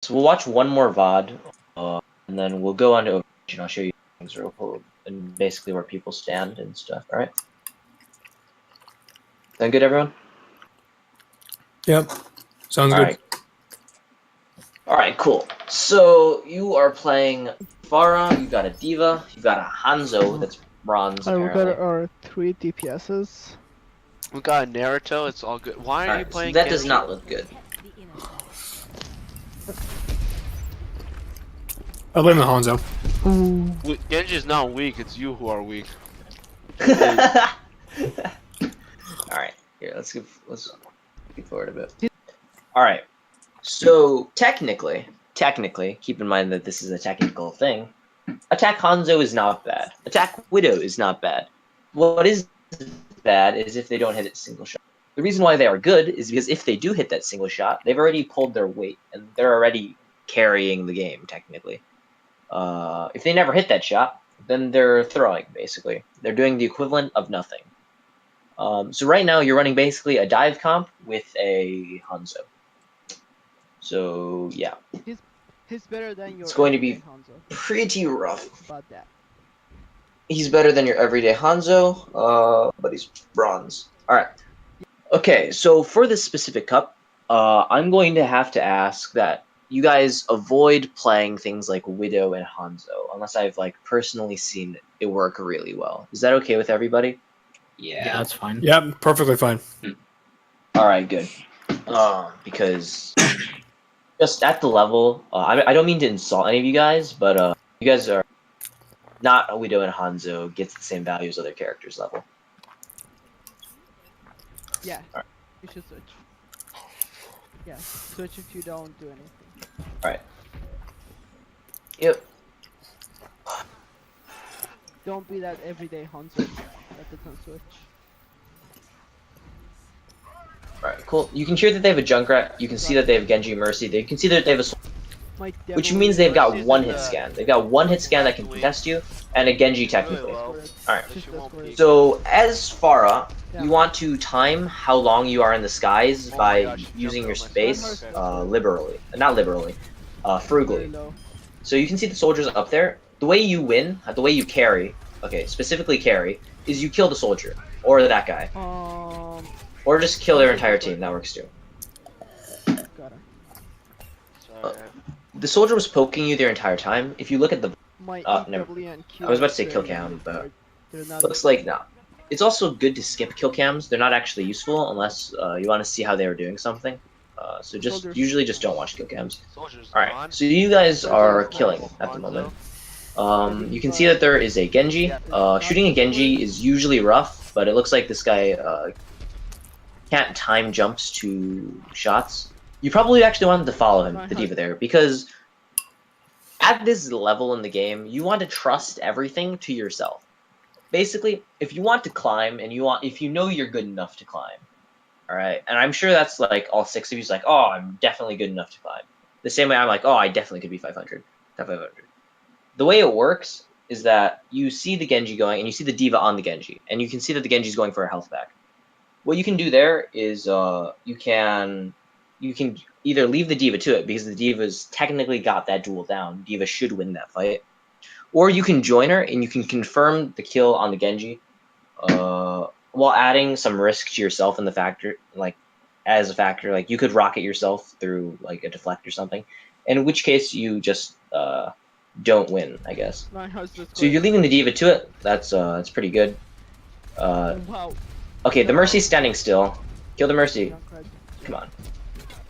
So we'll watch one more VOD, and then we'll go on to Overwatch, and I'll show you things real cool, and basically where people stand and stuff. All right. Sound good, everyone? Yep. Sounds All good. right. All right, cool. So you are playing Pharah. You got a D.Va. You got a Hanzo that's bronze. We got Apparently. our 3 DPSs. We got a Naruto, it's all good. Why All are you right, so playing that Genji? does not look good. I blame the Hanzo. Ooh. Genji's not weak, it's you who are weak. All right, here let's get forward a bit. All right, so technically, keep in mind that this is a technical thing. Attack Hanzo is not bad. Attack Widow is not bad. What is bad is if they don't hit a single shot. The reason why they are good is because if they do hit that single shot, they've already pulled their weight and they're already carrying the game technically. If they never hit that shot, then they're throwing, basically. They're doing the equivalent of nothing. So right now, you're running basically a dive comp with a Hanzo. So, yeah. He's better than your It's going to be everyday Hanzo. pretty rough. About that. He's better than your everyday Hanzo, but he's bronze. Alright. Okay, so for this specific cup, I'm going to have to ask that you guys avoid playing things like Widow and Hanzo, unless I've like personally seen it work really well. Is that okay with everybody? Yeah, that's fine. Yep, perfectly fine. Alright, good. Because just at the level, I don't mean to insult any of you guys, but you guys are not a Widow and Hanzo gets the same value as other characters level. Yeah. Alright. You should switch. Yeah, switch if you don't do anything. Alright. Yep. Don't be that everyday Hanzo that doesn't switch. Alright, cool. You can hear that they have a Junkrat. You can see that they have Genji Mercy. You can see that they have a which means they've got Mercy's one in hit the- scan. They've got one hit scan that can contest you, and a Genji technically. well. Alright. But she won't peek. So, as Pharah, Yeah. you want to time how long you are in the skies Oh my by gosh, she using your jumped over my space screen. liberally. Not liberally, Very frugally. low. So you can see the soldiers up there. The way you win, the way you carry, okay, specifically carry, is you kill the soldier, or that guy. Or just kill their entire team, that works too. Got it. Sorry. The soldier was poking you their entire time. If you look at the My never. EW and Q I was about to say are kill very cam, good, but they're not looks like no. It's also good to skip kill cams. They're not actually useful unless you want to see how they were doing something. So just Soldiers. usually just don't watch kill cams. Soldiers Alright, gone. so you guys are Soldiers killing gone. at the moment. Hanzo. You can see that there is a Genji. Shooting a Genji is usually rough, but it looks like this guy can't time jumps to shots. You probably actually wanted to follow him, the D.Va there, because at this level in the game, you want to trust everything to yourself. Basically, if you want to climb and if you know you're good enough to climb, all right, and I'm sure that's like all 6 of you's like, oh, I'm definitely good enough to climb. The same way I'm like, oh, I definitely could be 500. Top 500. The way it works is that you see the Genji going, and you see the D.Va on the Genji, and you can see that the Genji's going for a health back. What you can do there is you can either leave the D.Va to it because the D.Va's technically got that duel down. D.Va should win that fight. Or you can join her and you can confirm the kill on the Genji while adding some risk to yourself in the factor, like as a factor. Like you could rocket yourself through like a deflect or something, in which case you just don't win, I guess. So you're leaving the D.Va to it. That's pretty good. Wow. Okay, the Mercy's standing still. Kill the Mercy. Come on.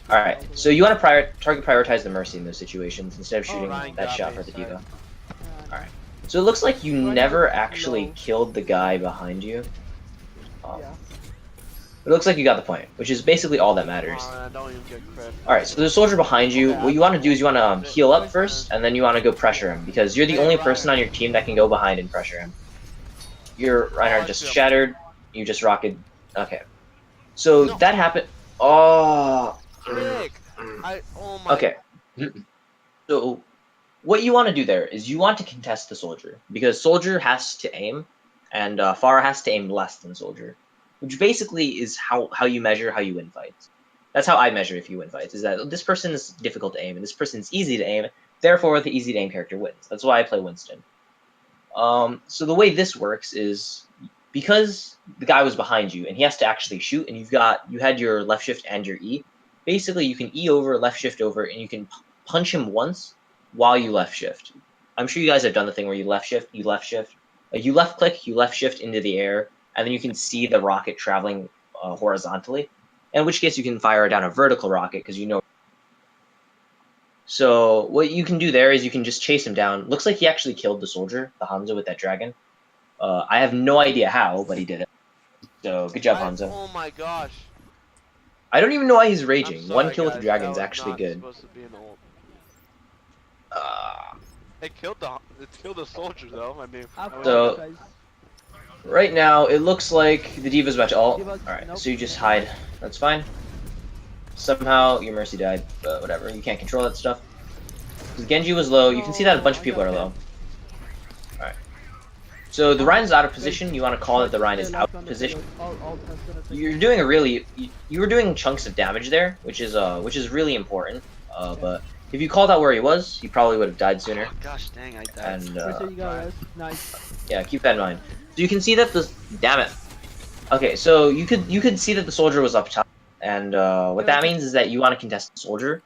Alright, so you want to target prioritize the Mercy in those situations instead of shooting Ryan that got shot me, for the sorry. D.Va. Alright. So it looks like you never actually killed the guy behind you. Yeah. It looks like you got the point, which is basically all that matters. Come on, I don't even get credit. Alright, so there's a soldier behind you. What you want to do is you want to heal up first, and then you want to go pressure him, because you're the only person on your team that can go behind and pressure him. Your Reinhardt just shattered. You just rocketed. Okay. So that happened. Oh. Frick! Oh my. Okay. So what you want to do there is you want to contest the soldier, because soldier has to aim, and Pharah has to aim less than soldier, which basically is how you measure how you win fights. That's how I measure if you win fights. Is that this person is difficult to aim and this person is easy to aim. Therefore, the easy to aim character wins. That's why I play Winston. So the way this works is because the guy was behind you and he has to actually shoot, and you had your left shift and your E. Basically, you can E over, left shift over, and you can punch him once while you left shift. I'm sure you guys have done the thing where you left shift, you left click, you left shift into the air, and then you can see the rocket traveling horizontally. In which case, you can fire down a vertical rocket because you know. So what you can do there is you can just chase him down. Looks like he actually killed the soldier, the Hanzo with that dragon. I have no idea how, but he did it. So good job, Hanzo. Oh my gosh. I don't even know why he's I'm raging. sorry, One kill with the guys, dragon that is was actually not good. supposed to be an ult. It killed the soldier though. I mean, So- guys. Right now, it looks like the Diva's about to ult. Diva's- Alright, nope. so you just hide. That's fine. Somehow, your Mercy died, but whatever. You can't control that stuff. The Genji was low. You can see that a bunch of people are low. Alright. So the Rhine's out of position. You want to call it the Rhine is out of position. You're doing you were doing chunks of damage there, which is really important. But if you called out where he was, he probably would have died sooner. Oh, gosh dang, I died. And Nice. yeah, keep that in mind. So you can see that damn it. Okay, so you could see that the soldier was up top, and what that means is that you want to contest the soldier,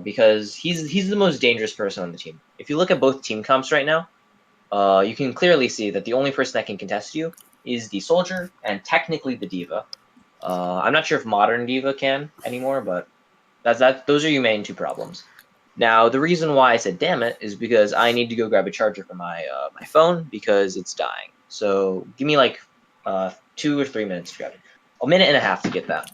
because he's the most dangerous person on the team. If you look at both team comps right now, you can clearly see that the only person that can contest you is the soldier and technically the Diva. I'm not sure if modern Diva can anymore, but those are your main two problems. Now, the reason why I said damn it is because I need to go grab a charger for my my phone because it's dying. So give me like 2 or 3 minutes to grab it. A minute and a half to get that.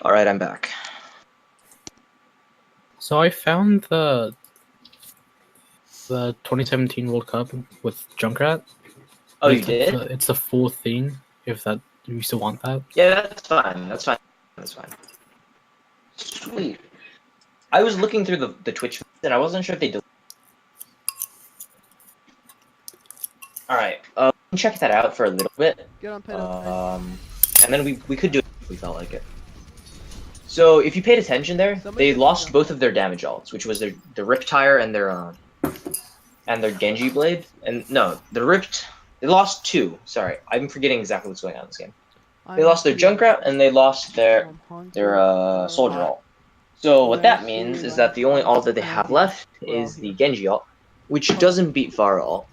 All right, I'm back. So I found the 2017 World Cup with Junkrat. Oh, you It's did? It's the full thing. If you still want that. Yeah, that's fine. That's fine. That's fine. Sweet. I was looking through the Twitch and I wasn't sure if they did. All right. Check that out for a little bit. Get on pedal. And then we could do it if we felt like it. So if you paid attention there, they lost both of their damage alts, which was their Riptire and their Genji Blade. And no, they lost 2. Sorry, I'm forgetting exactly what's going on in this game. They lost their Junkrat and they lost their Soldier alt. So what that means is that the only alt that they have left is the Genji alt, which doesn't beat Pharah alt.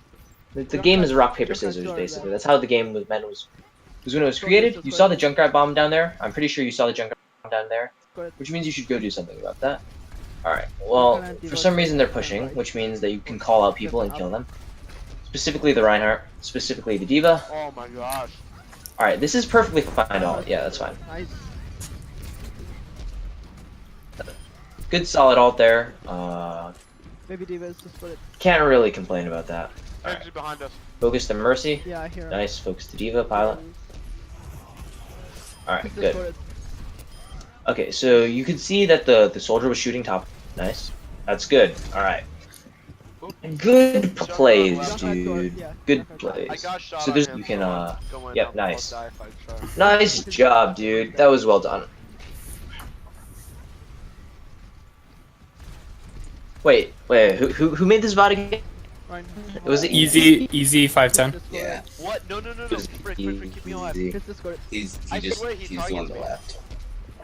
The game is rock paper scissors basically. That's how the game was when it was created. You saw the Junkrat bomb down there. I'm pretty sure you saw the Junkrat bomb down there, which means you should go do something about that. All right. Well, for some reason they're pushing, which means that you can call out people and kill them. Specifically the Reinhardt, specifically the Diva. Oh my gosh. All right, this is perfectly fine. Alt. Yeah, that's fine. Nice. Good solid alt there. Maybe Diva is just put it. Can't really complain about that. Genji behind us. Focus the Mercy. Yeah, I hear him. Nice. Focus the Diva pilot. All right, Just good. put it. Okay, so you could see that the soldier was shooting top. Nice. That's good. All right. Good plays, dude. Good I plays. got shot So on there's him, you can so I'm going yep, up. nice. I'll die if I try. Nice job, dude. That was well done. Wait, who made this VOD again? Right. Was it Easy 510. Yeah, What? No. Frick, keep me alive. Easy. Just discord it. he's I he just swear he he's the one on targets the me. left.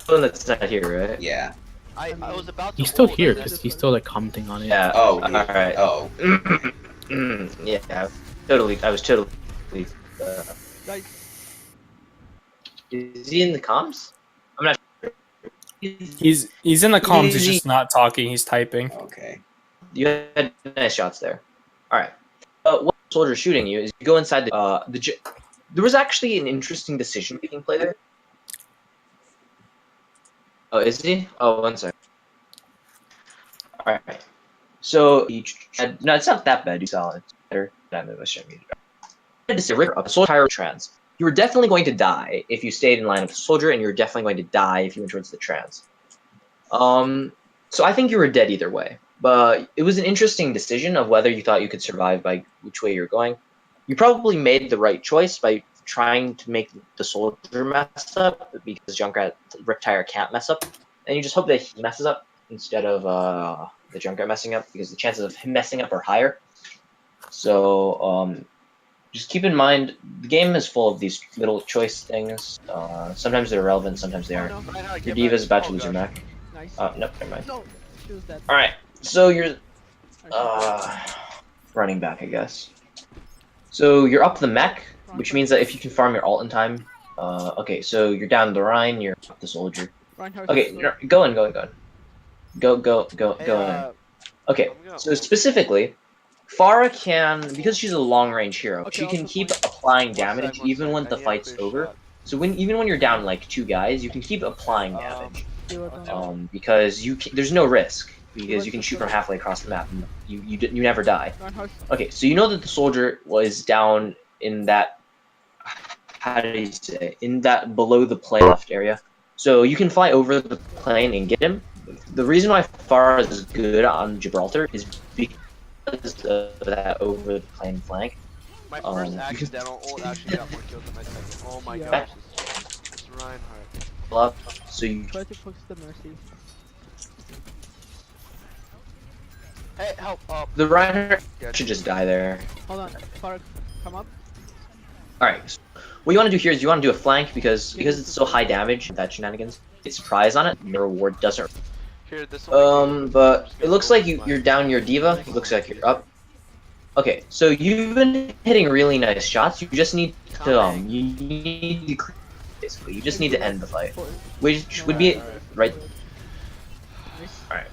One that's not here, right? Yeah. I was about to. He's still ult, here and then- because he's still like commenting on it. Yeah. Oh. All right. Oh. Yeah. Totally. I was totally. Nice. Is he in the comms? I'm not sure. He's in the comms. He's Easy. just not talking. He's typing. Okay. You had nice shots there. All right. What the soldier's shooting you is you go inside there was actually an interesting decision making play there. Oh, is he? Oh, one second. Alright. So, no, it's not that bad. You saw it. It's better than I was showing you. A soldier trans. You were definitely going to die if you stayed in line with the soldier, and you were definitely going to die if you went towards the trans. So I think you were dead either way. But it was an interesting decision of whether you thought you could survive by which way you're going. You probably made the right choice by trying to make the soldier mess up, because Junkrat Riptire can't mess up. And you just hope that he messes up instead of the Junkrat messing up, because the chances of him messing up are higher. So just keep in mind, the game is full of these little choice things. Sometimes they're relevant, sometimes they aren't. Your Diva's about to lose her mech. Nice. Nope, never mind. No, she was dead. Alright, so you're running back, I guess. So you're up the mech, which means that if you can farm your ult in time, okay, so you're down the Rhine, you're up the soldier. Reinhardt Okay, is no, go in. Go in. Okay, so specifically, Pharah can, because she's a long-range hero, she can keep applying damage even when the fight's over. So even when you're down like 2 guys, you can keep applying damage. Because there's no risk, because you can shoot from halfway across the map and you never die. Okay, so you know that the soldier was down in that, how do you say, in that below the plane left area. So you can fly over the plane and get him. The reason why Pharah is good on Gibraltar is because of that over the plane flank. My first accidental ult actually got more kills than my second. Oh my gosh, it's Reinhardt. So you Try to push the Mercy. Hey, help up. the Reinhardt should just die there. Hold on, Fark, come up. Alright, so what you want to do here is you want to do a flank because it's so high damage, that shenanigans, get surprise on it, and the reward doesn't. Here, this one. But it looks like you're down your Diva, it looks like you're up. Okay, so you've been hitting really nice shots, you just need to, basically, you just need to end the fight. Which would be, right? Alright.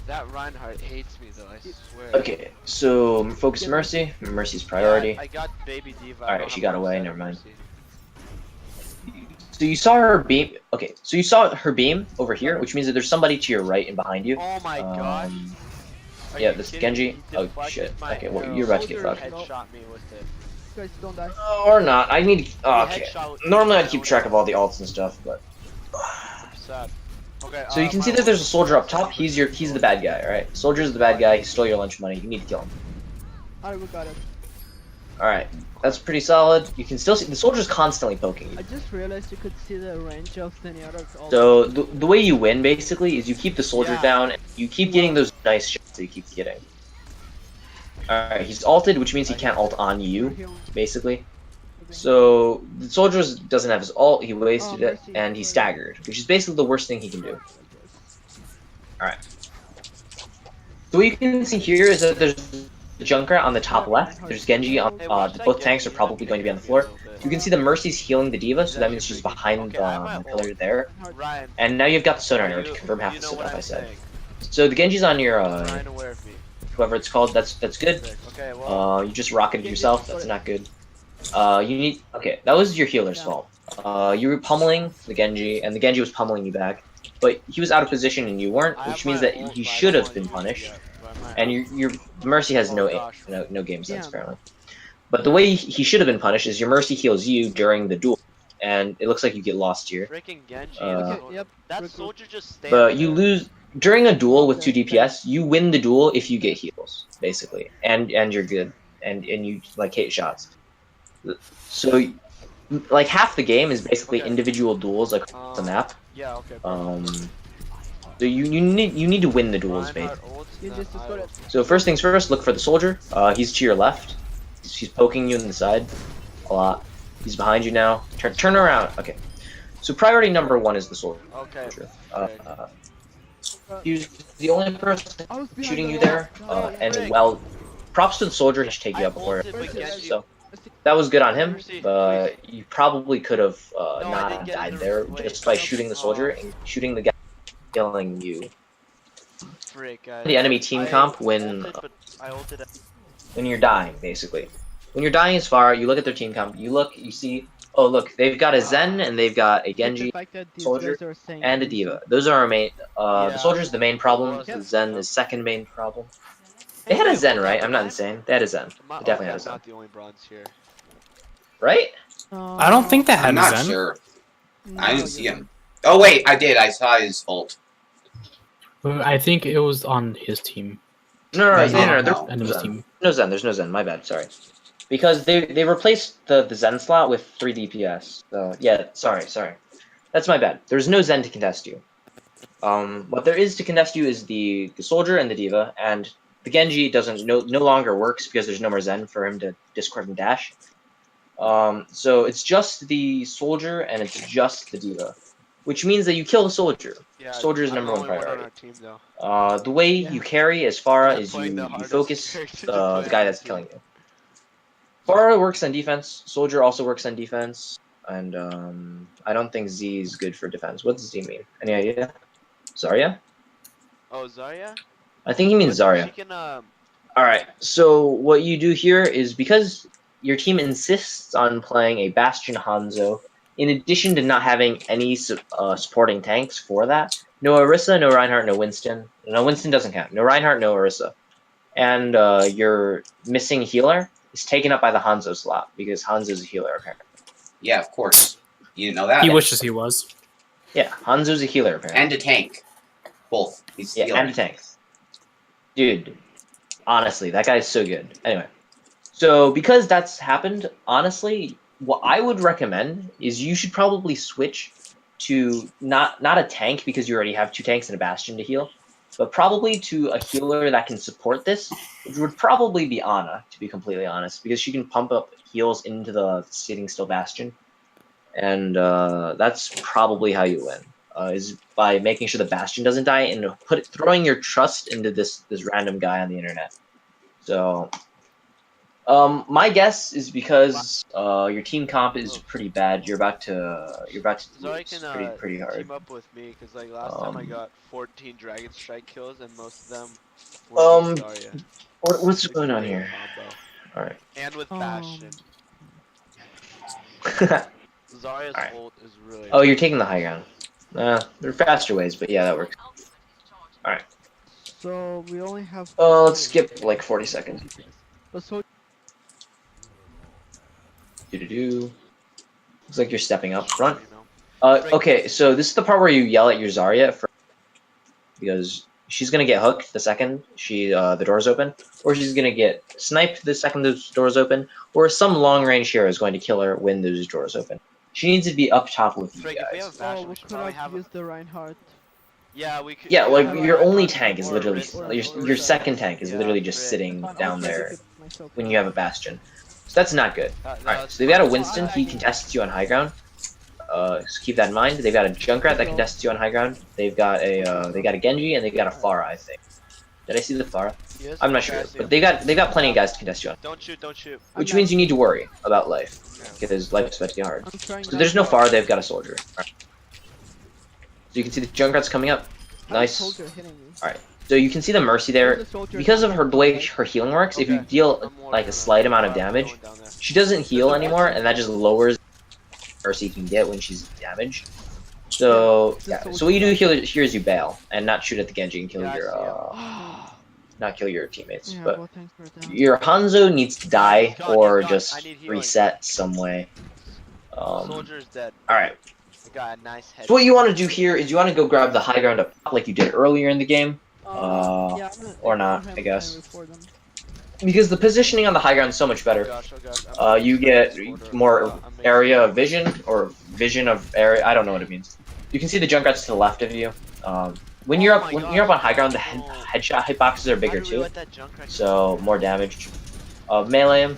That Reinhardt hates me though, I swear. Okay, so focus Mercy, Mercy's priority. Yeah, I got baby Diva. Alright, she got away, never mind. So you saw her beam. Okay, so you saw her beam over here, which means that there's somebody to your right and behind you. Oh my gosh. Yeah, this is Genji. Oh shit. Okay, well you're about to get fucked. Headshot me with it. Guys, don't die. Or not. I need. Oh, okay. Normally I'd keep track of all the alts and stuff, but. Sad. Okay. So you can see that there's a soldier up top. He's the bad guy, alright? Soldier's the bad guy. He stole your lunch money. You need to kill him. Alright, we got it. Alright, that's pretty solid. You can still see the soldier's constantly poking you. I just realized you could see the range of the others. So the way you win basically is you keep the soldier down, and you keep getting those nice shots that you keep getting. Alright, he's ulted, which means he can't ult on you, basically. So the soldier doesn't have his ult, he wasted it, and he's staggered, which is basically the worst thing he can do. Alright. So what you can see here is that there's the Junkrat on the top left, there's Genji on, both tanks are probably going to be on the floor. You can see the Mercy's healing the Diva, so that means she's behind the pillar there. And now you've got the sonar to confirm half the stuff I said. So the Genji's on your, whoever it's called, that's good. You just rocketed yourself, that's not good. Okay, that was your healer's fault. You were pummeling the Genji, and the Genji was pummeling you back. But he was out of position and you weren't, which means that he should have been punished. And your Mercy has no game sense, apparently. But the way he should have been punished is your Mercy heals you during the duel. And it looks like you get lost here. Freaking Genji. Yep. That soldier just stands But you lose during a duel with 2 DPS, you win the duel if you get heals, basically. And you're good. And you like hit shots. So like half the game is basically individual duels across the map. Yeah, okay. So you need to win the duels, basically. So first things first, look for the soldier. He's to your left. He's poking you in the side a lot. He's behind you now. Turn around. Okay. So priority number 1 is the soldier. Okay. He's the only person shooting you there. And well, props to the soldier to take you out before. So that was good on him, but you probably could have not died there just by shooting the soldier and shooting the guy killing you. The enemy team comp when you're dying, basically. When you're dying as far, you look at their team comp, you see, Oh look, they've got a Zen and they've got a It's the Genji fact that these soldier, guys are saying and a easy. Diva. Those are our main. Yeah, The soldier's the main problem. yeah. The Zen is second main problem. Hey, They had a wait, Zen, hold right? up, I'm not am I- insane. They had a Zen. am I- They definitely okay, had a I'm Zen. not the only bronze here. Right? I don't think they had I'm not Zen. sure. No, I didn't you're see right. him. Oh wait, I did. I saw his ult. I think it was on his team. No, That's no, not- there's Enemy's team. no Zen. There's no Zen. My bad. Sorry. Because they replaced the Zen slot with 3 DPS. So yeah, sorry. That's my bad. There's no Zen to contest you. What there is to contest you is the soldier and the Diva, and the Genji no longer works because there's no more Zen for him to discord and dash. So it's just the soldier and it's just the Diva, which means that you kill the soldier. Yeah, Soldier is I'm number the one only priority. on our team, though. The way Yeah. you carry as Pharah I'm is playing the you hardest focus character to the play guy on that's the killing team. you. Pharah works on defense. Soldier also works on defense, and I don't think Z is good for defense. What does Z mean? Any idea? Zarya? Oh, Zarya? I think he means Zarya. She can, Alright, so what you do here is because your team insists on playing a Bastion Hanzo, in addition to not having any supporting tanks for that, no Orisa, no Reinhardt, no Winston. No, Winston doesn't count. No Reinhardt, no Orisa. And your missing healer is taken up by the Hanzo slot, because Hanzo's a healer, apparently. Yeah, of course. You didn't know that? He wishes he was. Yeah, Hanzo's a healer, apparently. And a tank. Both. He's Yeah, healing. and a tank. Dude, honestly, that guy's so good. Anyway, so because that's happened, honestly, what I would recommend is you should probably switch to not a tank because you already have 2 tanks and a Bastion to heal, but probably to a healer that can support this, which would probably be Ana, to be completely honest, because she can pump up heals into the sitting still Bastion, and that's probably how you win. Is by making sure the Bastion doesn't die and throwing your trust into this random guy on the internet. So, my guess is because your team comp is pretty bad. You're about to Zarya lose can, pretty hard. team up with me, because, like, last time I got 14 Dragon Strike kills, and most of them were with Zarya. What's It's a going on great here? combo. All right. And with Bastion. Zarya's Alright. ult is really Oh, you're taking the high ground. There are faster ways, but yeah, that works. So we only have. Let's skip like 40 seconds. But so Do. Looks like you're stepping up front. you know. Okay, so this is the part where you yell at your Zarya because she's gonna get hooked the second the doors open, or she's gonna get sniped the second those doors open, or some long range hero is going to kill her when those doors open. She needs to be up top with you Frank, if we guys. have oh, Bastion, we we should could probably have have used the Reinhardt. Yeah, we could. Yeah, like have your a only Reinhardt tank is or literally Orisa. your second tank is Yeah, literally just Rick. sitting Fine, I'll down take there it myself. when you have a Bastion. So that's not good. No, Alright, that's so they've got a fine. Winston, he contests you on high ground. So keep that in mind. They've got a Junkrat that contests you on high ground. They've got a Genji and they've got a Pharah, I think. Did I see the Pharah? Yes, I'm not okay, sure, I see but him. they got plenty of guys to contest you on, Don't shoot, don't shoot. which I'm means not- you need to worry about life Yeah. because life is about to get hard. I'm trying. So there's no Pharah. They've got a soldier. Alright. So you can see the Junkrat's coming up. Nice. Soldier hitting me. Alright. So you can see the Mercy there. There's a soldier Because of hitting the way me. her healing works, if you Okay. deal I'm more like a down slight there. amount of I'm damage, going down there. she doesn't heal anymore, and that just lowers the Mercy can get when she's damaged. So yeah, so what you do here is you bail and not shoot at the Genji and kill Yeah, I your see not kill your teammates. Yeah, But well, thanks for that. your Hanzo needs to die He's gone, or he's gone. I just need healing. reset some way. Soldier's dead. Alright. I got a nice head. So what you want to do here is you want to go grab the high ground up top like you did earlier in the game. Yeah, I'm gonna or take not, one I hand guess. and record them. Because the positioning on the high ground is so much better. Gosh, oh gosh, I'm You get more area of vision or vision of area. I don't know what it means. You can see the Junkrats to the left of you. When you're up on high ground, the headshot hitboxes are bigger too, so more damage. Melee him.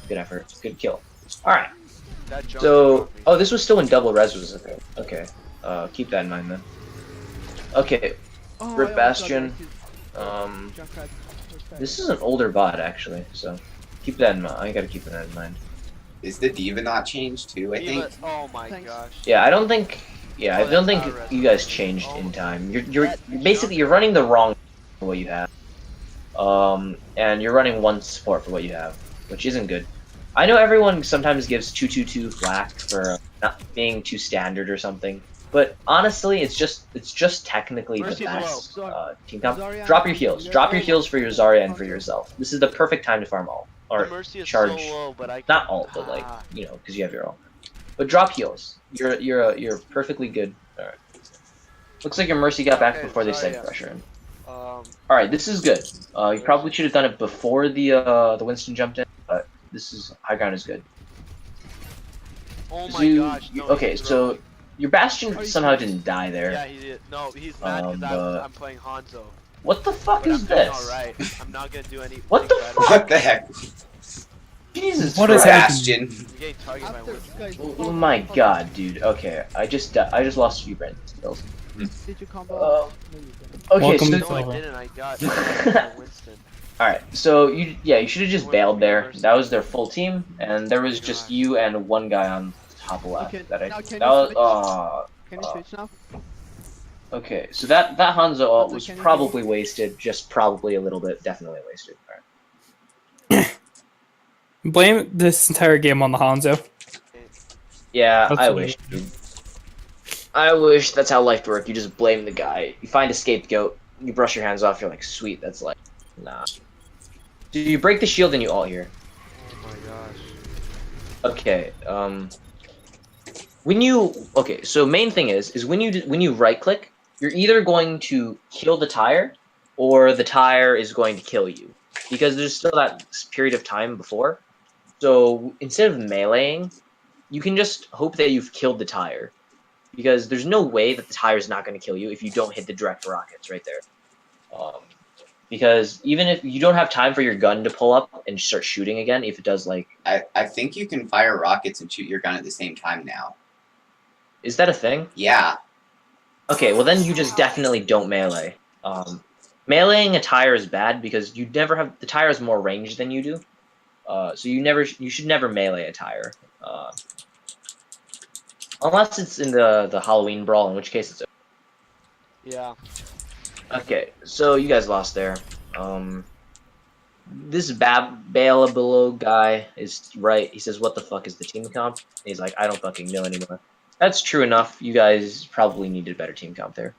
Good effort. Good kill. All right. So this was still in double res, was it? Okay. Keep that in mind then. Okay. Oh, Rip I almost got Bastion. back to Junkrat. This is an older bot actually, so keep that in mind. I gotta keep that in mind. Is the diva not changed too? I think. Oh my Thanks. gosh. Yeah, I don't think. Yeah, I Oh, don't that's think not you guys changed in time. You're basically you're running the wrong for what you have. And you're running one support for what you have, which isn't good. I know everyone sometimes gives 222 flack for not being too standard or something, but honestly, it's just technically Mercy's the best low. team comp. Zarya, Drop your heals. you're Drop your low. heals for your Zarya and for yourself. This is the perfect time to farm ult. The Or Mercy is charge, so low, but I not can- ult, but like, Ah. you know, because you have your ult. But drop heals. You're perfectly good. Alright. Looks like your Mercy got back Okay, before they Zarya. sent pressure in. Um, Alright, this is good. You probably should have done it before the Winston jumped in, but this is high ground is good. oh So my you- gosh. you- No, okay, he's so throwing. your Bastion Are you somehow serious? didn't die there. Yeah, he did. No, he's mad because but- I'm playing Hanzo. What the fuck But is I'm doing this? alright. I'm not gonna do any. What the better. fuck? What the heck? Jesus What is Christ. Bastion. I'm getting targeted by After, Winston. guys, Oh my god, dude. Okay, I just lost a few brain skills. Did you combo? Uh, No, you didn't. Okay, Welcome so to- No, I didn't. I got Winston. alright, so you should have just bailed there. That was their full team, and there was just God. you and one guy on top left Okay, that I now can that you was switch? Can you uh, switch now? okay. So that Hanzo ult Hanzo, was can you probably wasted, just probably a little bit, definitely wasted. Alright. Blame this entire game on the Hanzo. Yeah, That's I what wish, dude. I wish that's how life worked. You just blame the guy. You find a scapegoat, you brush your hands off, you're like, sweet, that's like, nah. Do you break the shield and you ult here? Oh my gosh. Okay, okay, so main thing is when you right click, you're either going to kill the tire, or the tire is going to kill you, because there's still that period of time before. So instead of meleeing, you can just hope that you've killed the tire, because there's no way that the tire is not going to kill you if you don't hit the direct rockets right there. Because even if you don't have time for your gun to pull up and start shooting again, if it does like, I think you can fire rockets and shoot your gun at the same time now. is that a thing? Yeah. Okay, well then you just definitely don't melee. Meleeing a tire is bad because you never have the tire has more range than you do. So you should never melee a tire. Unless it's in the Halloween brawl, in which case it's Yeah. okay. So you guys lost there. This Bala below guy is right. He says, "What the fuck is the team comp?" And he's like, "I don't fucking know anymore." That's true enough. You guys probably needed a better team comp there.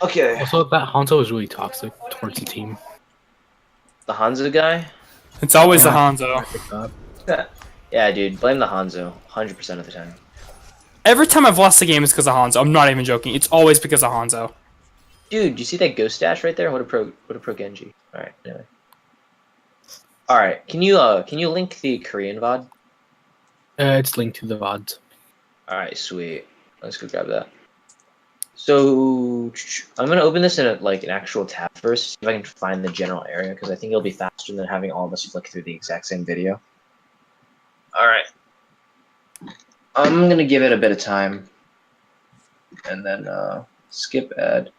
Okay. Also, that Hanzo is really toxic towards the team. The Hanzo guy? It's always the Hanzo. Yeah, dude, blame the Hanzo 100% of the time. Every time I've lost a game, it's because of Hanzo. I'm not even joking. It's always because of Hanzo. Dude, do you see that ghost dash right there? What a pro Genji. All right, anyway. All right, can you link the Korean VOD? It's linked to the VODs. All right, sweet. Let's go grab that. So I'm gonna open this in an actual tab first, see if I can find the general area, because I think it'll be faster than having all of us flick through the exact same video. All right. I'm gonna give it a bit of time, and then skip ad.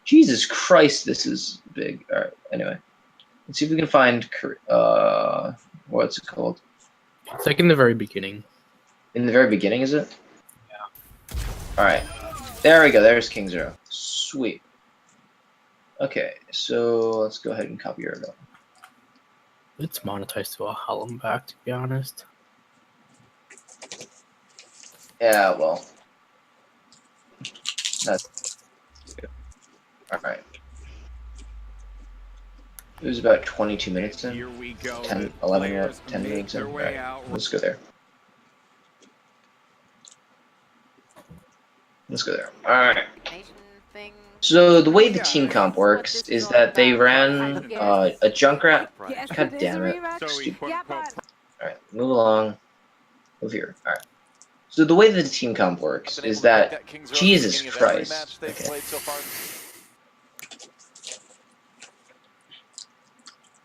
Jesus Christ, this is big. All right. Anyway, let's see if we can find what's it called? It's like in the very beginning. In the very beginning, is it? Yeah. All right. There we go. There's King Zero. Sweet. Okay, so let's go ahead and copy your email. It's monetized to a hell and back, to be honest. Yeah, well. That's good. Alright. It was about 22 minutes in. Here we go. 10, 11, Players 10 make minutes in. their way Alright, out. let's go there. Let's go there. Alright. So the way the team comp works is that they ran a Junkrat. God damn it. Zoe, quote, quote, Alright, move along. Move here. Alright. So the way that the team comp works is that Jesus Christ. Okay.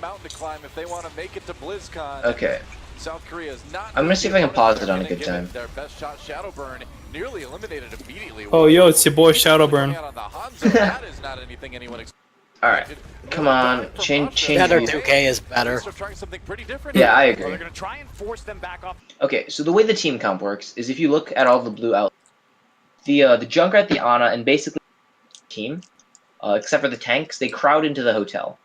mountain to climb if they want to make it to BlizzCon. Okay. South Korea is not. I'm gonna see if I can pause it on a good They're gonna time. give it Their best shot, Shadowburn, nearly eliminated immediately. Oh, yo, it's your boy Shadowburn. On the Hanzo, that is not anything anyone Alright. Come on. Change Better view. 2K is better. They're trying something pretty different. Yeah, I here. agree. They're gonna try and force them back off. Okay, so the way the team comp works is if you look at all the blue out, the Junkrat, the Ana, and basically the team, except for the tanks, they crowd into the hotel.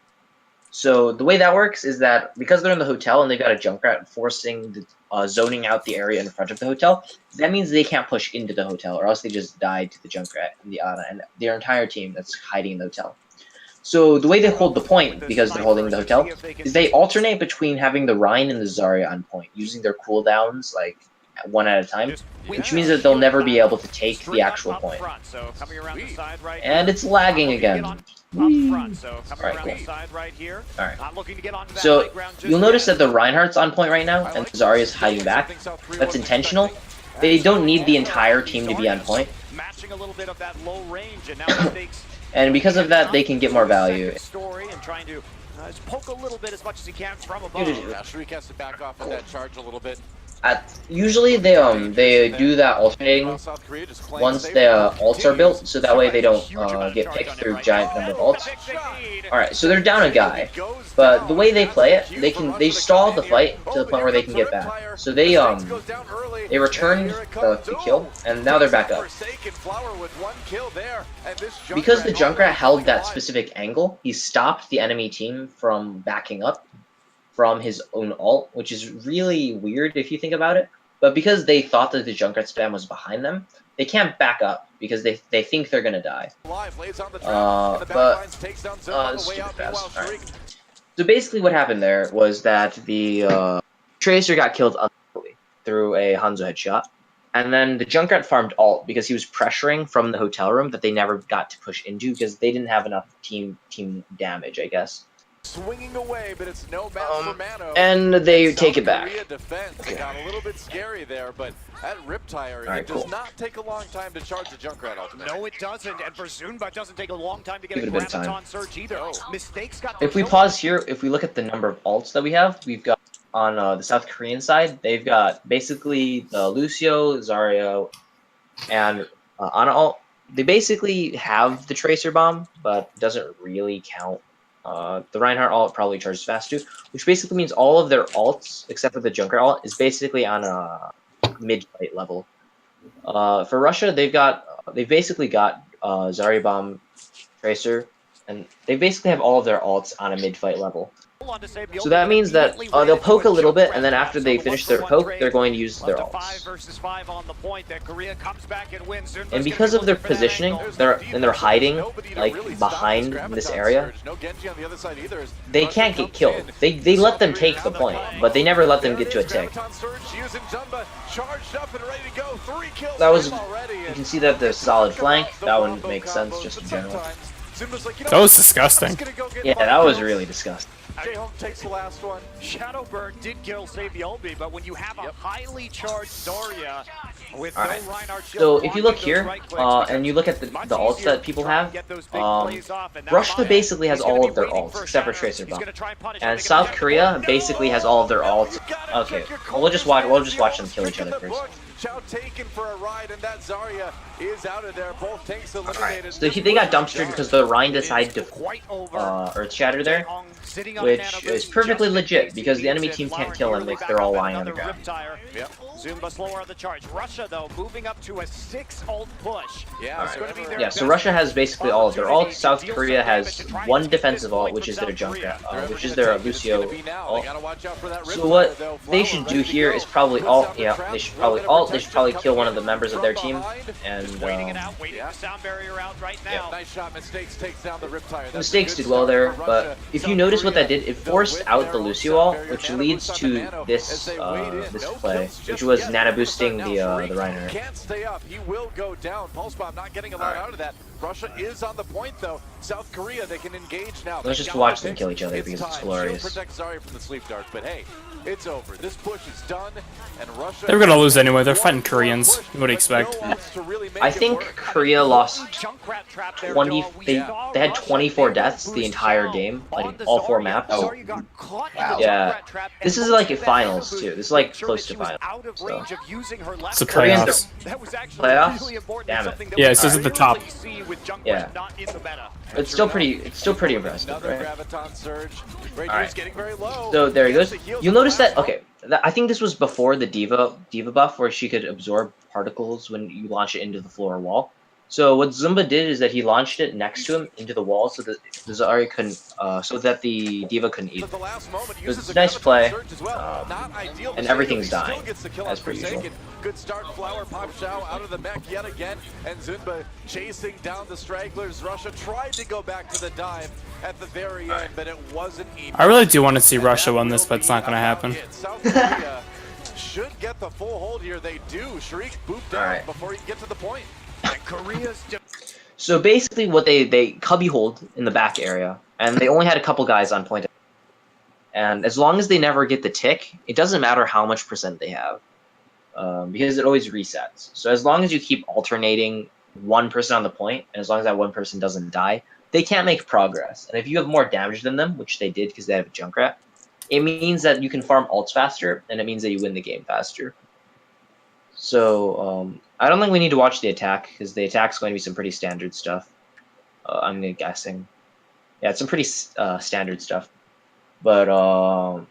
So the way that works is that because they're in the hotel and they've got a Junkrat forcing the zoning out the area in front of the hotel, that means they can't push into the hotel, or else they just die to the Junkrat and the Ana and their entire team that's hiding in the hotel. So the way they hold the point, because they're holding the hotel, is they alternate between having the Rein and the Zarya on point, using their cooldowns like one at a time, which means that they'll never be able to take the actual point. And it's lagging again. Alright, cool. Alright. So you'll notice that the Reinhardt's on point right now, and Zarya's hiding back. That's intentional. They don't need the entire team to be on point. And because of that, they can get more value. Poke a little bit as much as he can from above. Shriek has to back off of that charge a little bit. Usually they do that alternating once the ults are built, so that way they don't get picked through giant number of ults. Alright, so they're down a guy, but the way they play it, they stall the fight to the point where they can get back. So they returned the kill, and now they're back up. Because the Junkrat held that specific angle, he stopped the enemy team from backing up from his own ult, which is really weird if you think about it. But because they thought that the Junkrat spam was behind them, they can't back up because they think they're gonna die. This is stupid fast. Alright. So basically what happened there was that the Tracer got killed unluckily through a Hanzo headshot. And then the Junkrat farmed ult because he was pressuring from the hotel room that they never got to push into because they didn't have enough team damage, I guess. Swinging away, but it's no match for Mano. And they take it back. Okay. Got a little bit scary there, but that Riptire, Right, it cool. does not take a long time to charge the Junkrat ultimate. No, it doesn't, and for Zunba, it doesn't take a long time to get Give a it a bit of time. Graviton Surge either. Mistakes got If we pause here, if we look at the number of ults that we have, we've got on the South Korean side, they've got basically the Lucio, Zarya, and Ana ult. They basically have the Tracer Bomb, but doesn't really count. The Reinhardt ult probably charges fast too, which basically means all of their ults, except for the Junkrat ult, is basically on a mid-fight level. For Russia, they've basically got Zarya Bomb, Tracer, and they basically have all of their ults on a mid-fight level. So that means that they'll poke a little bit, and then after they finish their poke, they're going to use their ults. And because of their positioning, they're hiding like behind this area. They can't get killed. They let them take the point, but they never let them get to a tick. That was, you can see that the solid flank. That one makes sense just in general. That was disgusting. Yeah, that was really disgusting. J-Home takes the last one. Shadowbird did kill Save the Ulbi, but when you have a highly charged Zarya with Alright, no Reinhardt shield, so if you look those here, right clicks, and you look at the ults that people try and have, get those big plays off, and now Russia Ryan basically has is gonna all be of their waiting ults, for except for Shadow. Tracer He's Bomb. gonna try and punish, And he's South gonna Korea basically has all of their ults. Okay, well, we'll just watch them kill each other first. Chow taken for a ride, and that Zarya is out of there. Both tanks eliminated. Alright, so they got dumpstered because the Rhine decided to quite over. Earth Shatter there, which is perfectly legit because the enemy team can't kill him if they're all lying on the ground. Yep. Zumba slower on the charge. Russia though moving up to a 6 ult push. Yeah, It's gonna be their Yeah, so best Russia has basically all of their ults. South Korea has one defensive ult, which is their Junkrat, which is their Lucio ult. So what they should do here is probably ult. Yeah, they should probably ult. They should probably kill one of the members of their team and. Waiting it out, waiting the sound barrier out right now. Nice shot. Mistakes takes down the Riptire. Mistakes did well there, but if you notice what that did, it forced out the Lucio ult, which leads to this this play, which was nano boosting the Reinhardt. Can't stay up. He will go down. Pulse Bomb not getting a lot out of that. Russia is on the point though. South Korea, they can engage now. Let's just watch them kill each other because it's glorious. She'll protect Zarya from the sleep dart, but hey, it's over. This push is done, and Russia. They were gonna lose anyway. They're fighting Koreans. What do you expect? I think Korea lost 20. They had 24 deaths the entire game, like all 4 maps. Oh, wow. Yeah, this is like a finals too. This is like close to finals. So. It's the Koreans playoffs. Playoffs? Damn it. Yeah, it says at the top. Yeah. It's still pretty impressive, right? Alright. So there he goes. You'll notice that, okay, I think this was before the D.Va buff where she could absorb particles when you launch it into the floor or wall. So what Zumba did is that he launched it next to him into the wall, so that the Zarya couldn't, so that the D.Va couldn't eat At it. the last moment, It was uses a nice play, surge as well. Not ideal, but and everything's still dying, gets the kill as on per usual. Forsaken. Good start, Flower Pop Shao out of the mech yet again, and Zunba chasing down the stragglers. Russia tried to go back to the dive at the very end, but it wasn't enough. I really do want to see And Russia that win this, will but it's be not going to about happen. it. South Korea should get the full hold here. They do. Sharik booped down Alright. before he can get to the point. And Korea's So basically what they cubby hold in the back area, and they only had a couple guys on point. And as long as they never get the tick, it doesn't matter how much percent they have, because it always resets. So as long as you keep alternating one person on the point, and as long as that one person doesn't die, they can't make progress. And if you have more damage than them, which they did because they have a Junkrat, it means that you can farm ults faster, and it means that you win the game faster. So I don't think we need to watch the attack, because the attack's going to be some pretty standard stuff. I'm guessing. Yeah, it's some pretty standard stuff. But, oh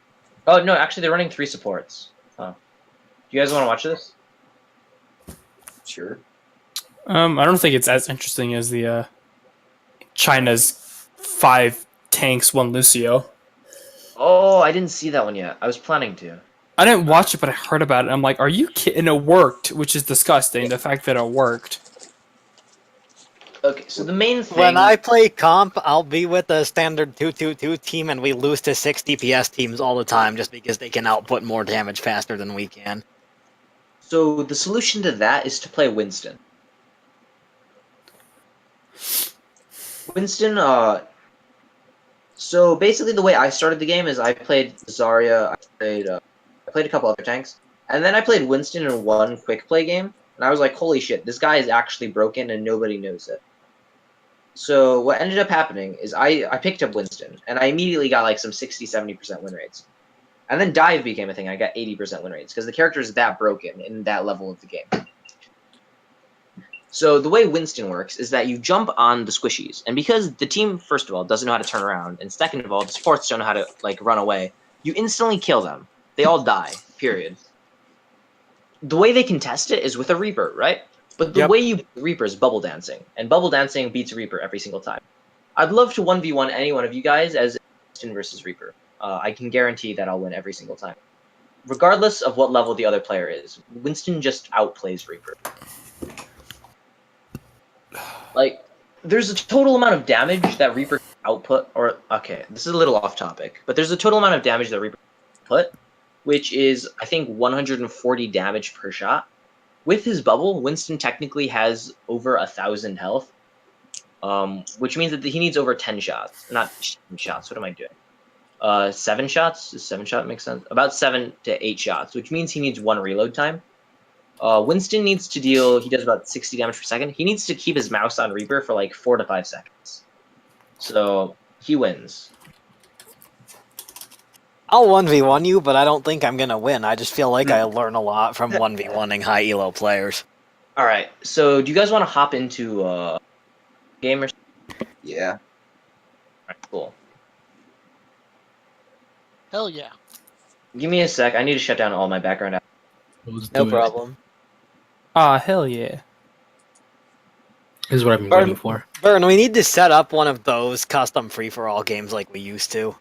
no, actually they're running 3 supports. Huh. Do you guys want to watch this? Sure. I don't think it's as interesting as the China's 5 tanks, 1 Lucio. Oh, I didn't see that one yet. I was planning to. I didn't watch it, but I heard about it. I'm like, are you kidding? And it worked, which is disgusting. The fact that it worked. Okay, so the main thing... When I play comp, I'll be with a standard 2-2-2 team, and we lose to 6 DPS teams all the time just because they can output more damage faster than we can. So the solution to that is to play Winston. Winston, so basically the way I started the game is I played Zarya, I played a couple other tanks, and then I played Winston in one quick play game, and I was like, holy shit, this guy is actually broken and nobody knows it. So what ended up happening is I picked up Winston, and I immediately got like some 60-70% win rates. And then Dive became a thing, I got 80% win rates, because the character is that broken in that level of the game. So the way Winston works is that you jump on the squishies, and because the team, first of all, doesn't know how to turn around, and second of all, the supports don't know how to like run away, you instantly kill them. They all die, period. The way they contest it is with a Reaper, right? But the way you beat Reaper is bubble dancing, and bubble dancing beats Reaper every single time. I'd love to 1v1 any one of you guys as Winston versus Reaper. I can guarantee that I'll win every single time. Regardless of what level the other player is, Winston just outplays Reaper. Like, there's a total amount of damage that Reaper can output, or, okay, this is a little off topic, but there's a total amount of damage that Reaper can put, which is, I think, 140 damage per shot. With his bubble, Winston technically has over 1,000 health, which means that he needs over 10 shots. Not 10 shots, what am I doing? 7 shots? Does 7 shot make sense? About 7 to 8 shots, which means he needs 1 reload time. Winston needs to deal, he does about 60 damage per second. He needs to keep his mouse on Reaper for like 4 to 5 seconds. So, he wins. I'll 1v1 you, but I don't think I'm gonna win. I just feel like I learn a lot from 1v1ing high elo players. Alright, so do you guys want to hop into game or something? Yeah. Alright, cool. Hell yeah. Give me a sec, I need to shut down all my background. Let's No do it. problem. Ah, hell yeah. This is what I've been waiting for. Burn, we need to set up one of those custom free-for-all games like we used to.